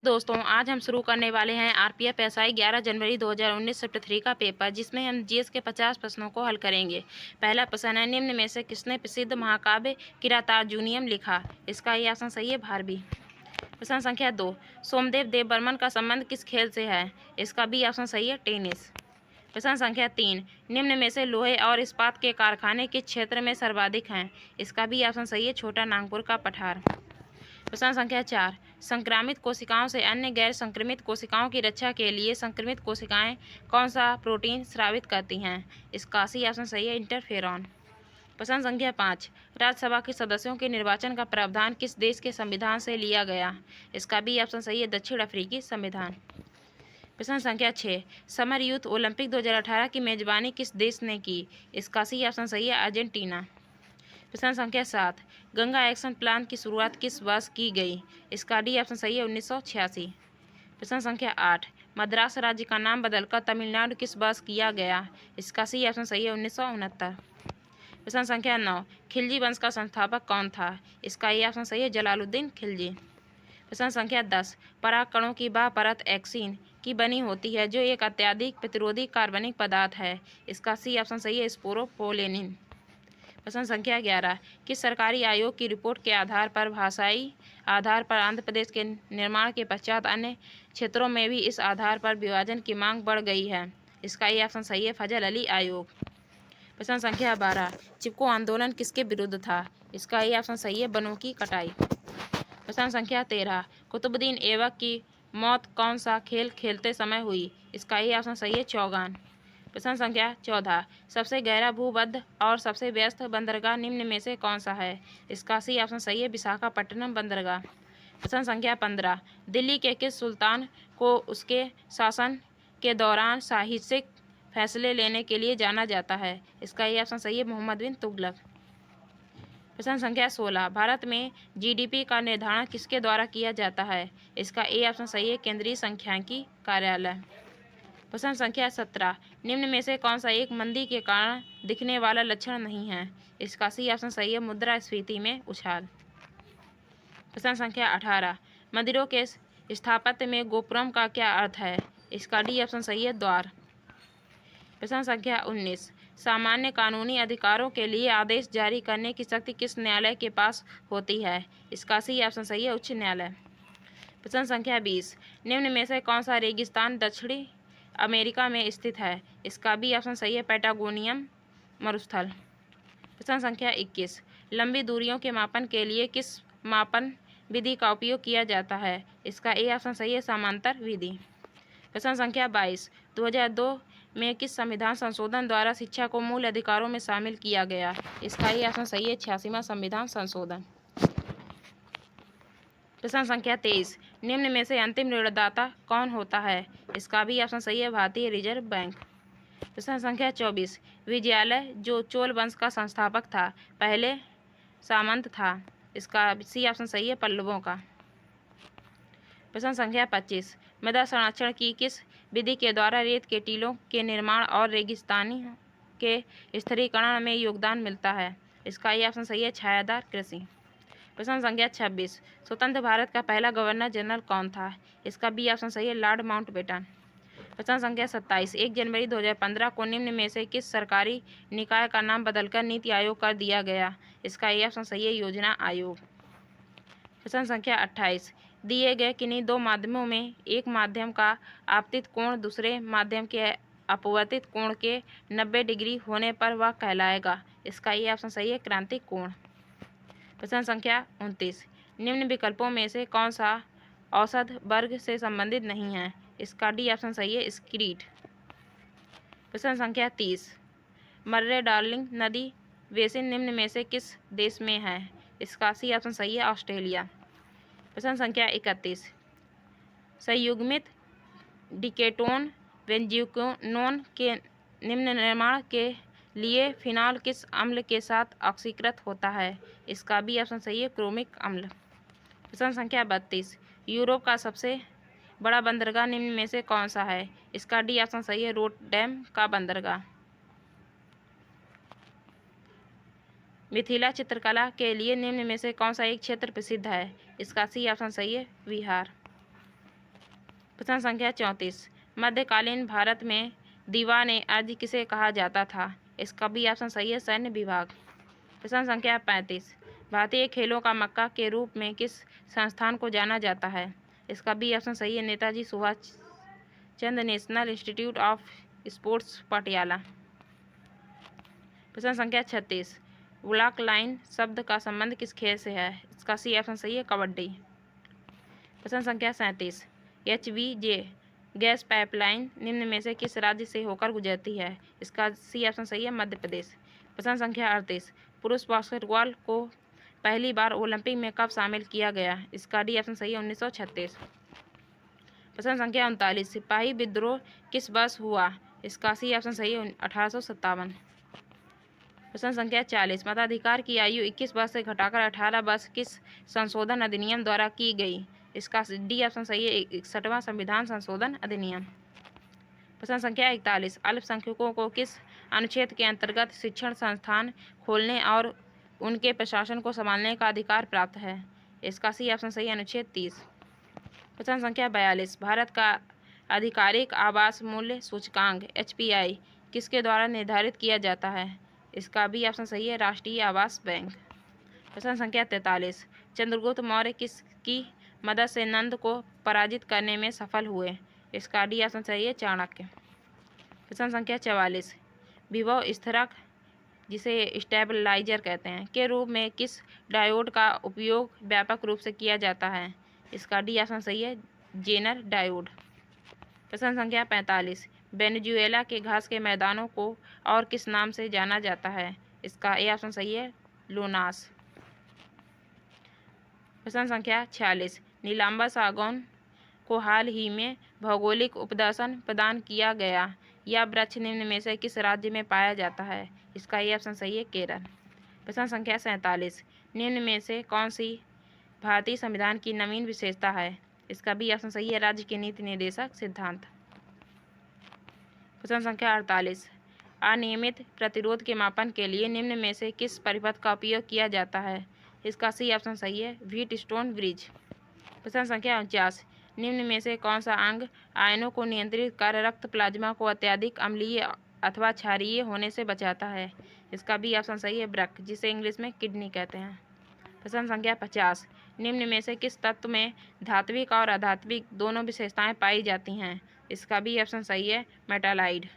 दोस्तों आज हम शुरू करने वाले हैं आरपीएफ एसआई 11 जनवरी 2019 शिफ्ट 3 का पेपर, जिसमें हम जीएस के 50 प्रश्नों को हल करेंगे। पहला प्रश्न है, निम्न में से किसने प्रसिद्ध महाकाव्य किरातार्जुनीयम लिखा? इसका ये ऑप्शन सही है, भारवी। प्रश्न संख्या 2, सोमदेव देवबर्मन का संबंध किस खेल से है? इसका बी ऑप्शन सही है, टेनिस। प्रश्न संख्या 3, निम्न में से लोहे और इस्पात के कारखाने किस क्षेत्र में सर्वाधिक हैं? इसका बी ऑप्शन सही है, छोटा नागपुर का पठार। प्रश्न संख्या 4, संक्रामित कोशिकाओं से अन्य गैर संक्रमित कोशिकाओं की रक्षा के लिए संक्रमित कोशिकाएं कौन सा प्रोटीन स्रावित करती हैं? इसका सी ऑप्शन सही है, इंटरफेरॉन। प्रश्न संख्या 5, राज्यसभा के सदस्यों के निर्वाचन का प्रावधान किस देश के संविधान से लिया गया? इसका बी ऑप्शन सही है, दक्षिण अफ्रीकी संविधान। प्रश्न संख्या 6, समर यूथ ओलंपिक 2018 की मेजबानी किस देश ने की? इसका सी ऑप्शन सही है, अर्जेंटीना। प्रश्न संख्या 7, गंगा एक्शन प्लान की शुरुआत किस वर्ष की गई? इसका डी ऑप्शन सही है, 1986। प्रश्न संख्या 8, मद्रास राज्य का नाम बदलकर तमिलनाडु किस वर्ष किया गया? इसका सी ऑप्शन सही है, 1969। प्रश्न संख्या 9, खिलजी वंश का संस्थापक कौन था? इसका ये ऑप्शन सही है, जलालुद्दीन खिलजी। प्रश्न संख्या 10, पराग कणों की वह परत एक्सिन की बनी होती है जो एक अत्यधिक प्रतिरोधी कार्बनिक पदार्थ है। इसका सी ऑप्शन सही है, स्पोरोपोलेनिन। प्रश्न संख्या 11, किस सरकारी आयोग की रिपोर्ट के आधार पर भाषाई आधार पर आंध्र प्रदेश के निर्माण के पश्चात अन्य क्षेत्रों में भी इस आधार पर विभाजन की मांग बढ़ गई है? इसका ये ऑप्शन सही है, फजल अली आयोग। प्रश्न संख्या 12, चिपको आंदोलन किसके विरुद्ध था? इसका ये ऑप्शन सही है, वनों की कटाई। प्रश्न संख्या 13, कुतुबुद्दीन ऐबक की मौत कौन सा खेल खेलते समय हुई? इसका ये ऑप्शन सही है, चौगान। प्रश्न संख्या 14, सबसे गहरा भूमध्य और सबसे व्यस्त बंदरगाह निम्न में से कौन सा है? इसका सी ऑप्शन सही है, विशाखापट्टनम बंदरगाह। प्रश्न संख्या 15, दिल्ली के किस सुल्तान को उसके शासन के दौरान साहित्यिक फैसले लेने के लिए जाना जाता है? इसका ये ऑप्शन सही है, मोहम्मद बिन तुगलक। प्रश्न संख्या 16, भारत में जीडीपी का निर्धारण किसके द्वारा किया जाता है? इसका ए ऑप्शन सही है, केंद्रीय सांख्यिकी कार्यालय। प्रश्न संख्या 17, निम्न में से कौन सा एक मंदी के कारण दिखने वाला लक्षण नहीं है? इसका सी ऑप्शन सही है, मुद्रास्फीति में उछाल। प्रश्न संख्या 18, मंदिरों के स्थापत्य में गोपुरम का क्या अर्थ है? इसका डी ऑप्शन सही है, द्वार। प्रश्न संख्या 19, सामान्य कानूनी अधिकारों के लिए आदेश जारी करने की शक्ति किस न्यायालय के पास होती है? इसका सी ऑप्शन सही है, उच्च न्यायालय। प्रश्न संख्या 20, निम्न में से कौन सा रेगिस्तान दक्षिणी अमेरिका में स्थित है? इसका बी ऑप्शन सही है, पैटागोनियम मरुस्थल। प्रश्न संख्या 21, लंबी दूरियों के मापन के लिए किस मापन विधि का उपयोग किया जाता है? इसका ए ऑप्शन सही है, समांतर विधि। प्रश्न संख्या 22, 2002 में किस संविधान संशोधन द्वारा शिक्षा को मूल अधिकारों में शामिल किया गया? इसका ए ऑप्शन सही है, 86वां संविधान संशोधन। प्रश्न संख्या 23, निम्न में से अंतिम ऋणदाता कौन होता है? इसका भी ऑप्शन सही है, भारतीय रिजर्व बैंक। प्रश्न संख्या 24, विजयालय जो चोल वंश का संस्थापक था पहले सामंत था? इसका सी ऑप्शन सही है, पल्लवों का। प्रश्न संख्या 25, मृदा संरक्षण की किस विधि के द्वारा रेत के टीलों के निर्माण और रेगिस्तानी के स्थिरीकरण में योगदान मिलता है? इसका ये ऑप्शन सही है, छायादार कृषि। प्रश्न संख्या 26, स्वतंत्र भारत का पहला गवर्नर जनरल कौन था? इसका बी ऑप्शन सही है, लॉर्ड माउंटबेटन। प्रश्न संख्या 27, 1 जनवरी 2015 को निम्न में से किस सरकारी निकाय का नाम बदलकर नीति आयोग कर दिया गया? इसका ए ऑप्शन सही है, योजना आयोग। प्रश्न संख्या 28, दिए गए किन्हीं दो माध्यमों में एक माध्यम का आपतित कोण दूसरे माध्यम के अपवर्तित कोण के 90 डिग्री होने पर वह कहलाएगा? इसका ये ऑप्शन सही है, क्रांतिक कोण। प्रश्न संख्या 29, निम्न विकल्पों में से कौन सा औसत वर्ग से संबंधित नहीं है? इसका डी ऑप्शन सही है, स्क्रीट। प्रश्न संख्या 30, मर्रे डार्लिंग नदी बेसिन निम्न में से किस देश में है? इसका सी ऑप्शन सही है, ऑस्ट्रेलिया। प्रश्न संख्या 31, संयुग्मित डिकेटोन बेंजीक्विनोन के निम्न निर्माण के लिए फिनॉल किस अम्ल के साथ ऑक्सीकृत होता है? इसका बी ऑप्शन सही है, क्रोमिक अम्ल। प्रश्न संख्या 32, यूरोप का सबसे बड़ा बंदरगाह निम्न में से कौन सा है? इसका डी ऑप्शन सही है, रोटरडैम का बंदरगाह। मिथिला चित्रकला के लिए निम्न में से कौन सा एक क्षेत्र प्रसिद्ध है? इसका सी ऑप्शन सही है, बिहार। प्रश्न संख्या 34, मध्यकालीन भारत में दीवान-ए-अर्ज किसे कहा जाता था? इसका बी ऑप्शन सही है, सैन्य विभाग। प्रश्न संख्या 35, भारतीय खेलों का मक्का के रूप में किस संस्थान को जाना जाता है? इसका बी ऑप्शन सही है, Netaji Subhash Chandra national institute of sports Patiala. प्रश्न संख्या 36, ब्लॉक लाइन शब्द का संबंध किस खेल से है? इसका सी ऑप्शन सही है, कबड्डी। प्रश्न संख्या 37, HVJ गैस पाइपलाइन निम्न में से किस राज्य से होकर गुजरती है? इसका सी ऑप्शन सही है, मध्य प्रदेश। प्रश्न संख्या 38, पुरुष बास्केटबॉल को पहली बार ओलंपिक में कब शामिल किया गया? इसका डी ऑप्शन सही है, 1936। प्रश्न संख्या 39, सिपाही विद्रोह किस वर्ष हुआ? इसका सी ऑप्शन सही है, 1857। प्रश्न संख्या 40, मताधिकार की आयु 21 वर्ष से घटाकर 18 वर्ष किस संशोधन अधिनियम द्वारा की गई? इसका डी ऑप्शन सही है, 61वां संविधान संशोधन अधिनियम। प्रश्न संख्या 41, अल्पसंख्यकों को किस अनुच्छेद के अंतर्गत शिक्षण संस्थान खोलने और उनके प्रशासन को संभालने का अधिकार प्राप्त है? इसका सी ऑप्शन सही है, अनुच्छेद 30। प्रश्न संख्या 42, भारत का आधिकारिक आवास मूल्य सूचकांक HPI किसके द्वारा निर्धारित किया जाता है? इसका बी ऑप्शन सही है, राष्ट्रीय आवास बैंक। प्रश्न संख्या 43, चंद्रगुप्त मौर्य किसकी मदद से नंद को पराजित करने में सफल हुए? इसका डी ऑप्शन सही है, चाणक्य। प्रश्न संख्या 44, विभव स्थिरांक जिसे स्टेबलाइजर कहते हैं के रूप में किस डायोड का उपयोग व्यापक रूप से किया जाता है? इसका डी ऑप्शन सही है, जेनर डायोड। प्रश्न संख्या 45, वेनेजुएला के घास के मैदानों को और किस नाम से जाना जाता है? इसका ए ऑप्शन सही है, लूनास। प्रश्न संख्या 46, नीलांबर सागौन को हाल ही में भौगोलिक उपदर्शन प्रदान किया गया यह वृक्ष निम्न में से किस राज्य में पाया जाता है? इसका ए ऑप्शन सही है, केरल। प्रश्न संख्या 47, निम्न में से कौन सी भारतीय संविधान की नवीन विशेषता है? इसका बी ऑप्शन सही है, राज्य के नीति निर्देशक सिद्धांत। प्रश्न संख्या 48, अनियमित प्रतिरोध के मापन के लिए निम्न में से किस परिपथ का उपयोग किया जाता है? इसका सी ऑप्शन सही है, व्हीटस्टोन ब्रिज। प्रश्न संख्या 49, निम्न में से कौन सा अंग आयनों को नियंत्रित कर रक्त प्लाज्मा को अत्यधिक अम्लीय अथवा क्षारीय होने से बचाता है? इसका बी ऑप्शन सही है, वृक्क, जिसे इंग्लिश में किडनी कहते हैं। प्रश्न संख्या 50, निम्न में से किस तत्व में धात्विक और अधात्विक दोनों विशेषताएं पाई जाती हैं? इसका बी ऑप्शन सही है, मेटालाइड।